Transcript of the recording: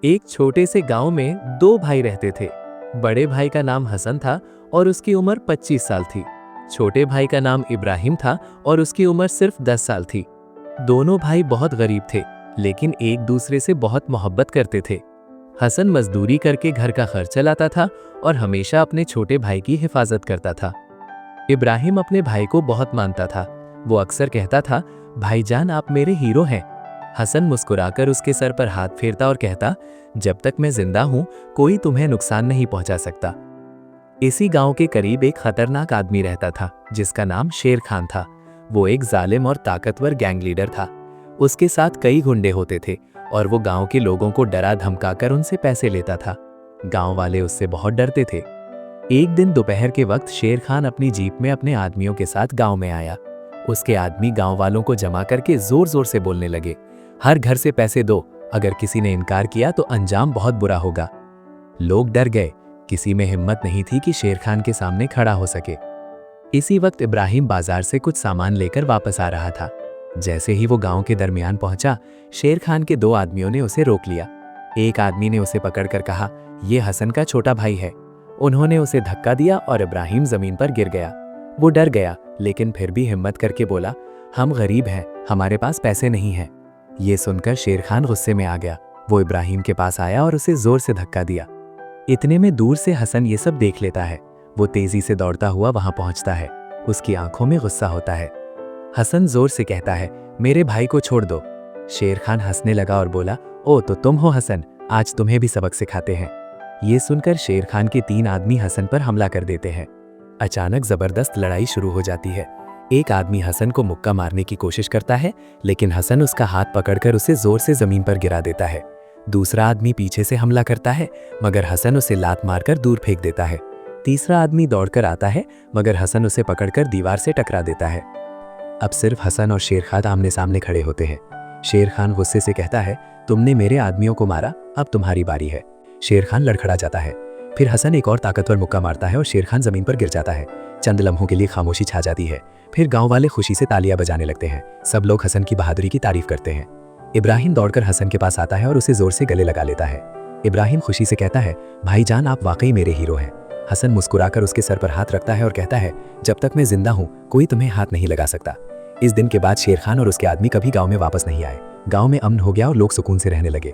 एक छोटे से गांव में दो भाई रहते थे। बड़े भाई का नाम हसन था और उसकी उम्र 25 साल थी। छोटे भाई का नाम इब्राहिम था और उसकी उम्र सिर्फ 10 साल थी। दोनों भाई बहुत गरीब थे, लेकिन एक दूसरे से बहुत मोहब्बत करते थे। हसन मजदूरी करके घर का खर्च चलाता था और हमेशा अपने छोटे भाई की हिफाजत करता था। इब्राहिम अपने भाई को बहुत मानता था। वो अक्सर कहता था, भाईजान आप मेरे हीरो हैं। हसन मुस्कुराकर उसके सर पर हाथ फेरता और कहता, जब तक मैं जिंदा हूं कोई तुम्हें नुकसान नहीं पहुंचा सकता। इसी गांव के करीब एक खतरनाक आदमी रहता था जिसका नाम शेर खान था। वो एक जालिम और ताकतवर गैंग लीडर था। उसके साथ कई गुंडे होते थे और वो गांव के लोगों को डरा धमकाकर उनसे पैसे लेता था। गांव वाले उससे बहुत डरते थे। एक दिन दोपहर के वक्त शेर खान अपनी जीप में अपने आदमियों के साथ गांव में आया। उसके आदमी गांव वालों को जमा करके जोर जोर से बोलने लगे, हर घर से पैसे दो, अगर किसी ने इनकार किया तो अंजाम बहुत बुरा होगा। लोग डर गए। किसी में हिम्मत नहीं थी कि शेर खान के सामने खड़ा हो सके। इसी वक्त इब्राहिम बाजार से कुछ सामान लेकर वापस आ रहा था। जैसे ही वो गांव के दरमियान पहुंचा, शेर खान के दो आदमियों ने उसे रोक लिया। एक आदमी ने उसे पकड़कर कहा, यह हसन का छोटा भाई है। उन्होंने उसे धक्का दिया और इब्राहिम जमीन पर गिर गया। वो डर गया, लेकिन फिर भी हिम्मत करके बोला, हम गरीब हैं, हमारे पास पैसे नहीं हैं। ये सुनकर शेर खान गुस्से में आ गया। वो इब्राहिम के पास आया और उसे जोर से धक्का दिया। इतने में दूर से हसन ये सब देख लेता है। वो तेजी से दौड़ता हुआ वहां पहुंचता है। उसकी आंखों में गुस्सा होता है। हसन जोर से कहता है, मेरे भाई को छोड़ दो। शेर खान हंसने लगा और बोला, ओ तो तुम हो हसन, आज तुम्हें भी सबक सिखाते हैं। ये सुनकर शेर खान के 3 आदमी हसन पर हमला कर देते हैं। अचानक जबरदस्त लड़ाई शुरू हो जाती है। एक आदमी हसन को मुक्का मारने की कोशिश करता है, लेकिन हसन उसका हाथ पकड़कर उसे जोर से जमीन पर गिरा देता है। दूसरा आदमी पीछे से हमला करता है, मगर हसन उसे लात मारकर दूर फेंक देता है। तीसरा आदमी दौड़कर आता है, मगर हसन उसे पकड़कर दीवार से टकरा देता है। अब सिर्फ हसन और शेर खान आमने सामने खड़े होते हैं। शेर खान गुस्से से कहता है, तुमने मेरे आदमियों को मारा, अब तुम्हारी बारी है। शेर खान लड़खड़ा जाता है। फिर हसन एक और ताकतवर मुक्का मारता है और शेर खान जमीन पर गिर जाता है। चंद लम्हों के लिए खामोशी छा जाती है। फिर गांव वाले खुशी से तालियां बजाने लगते हैं। सब लोग हसन की बहादुरी की तारीफ करते हैं। इब्राहिम दौड़कर हसन के पास आता है और उसे जोर से गले लगा लेता है। इब्राहिम खुशी से कहता है, भाईजान आप वाकई मेरे हीरो हैं। हसन मुस्कुराकर उसके सर पर हाथ रखता है और कहता है, जब तक मैं जिंदा हूं कोई तुम्हें हाथ नहीं लगा सकता। इस दिन के बाद शेर खान और उसके आदमी कभी गांव में वापस नहीं आए। गांव में अमन हो गया और लोग सुकून से रहने लगे।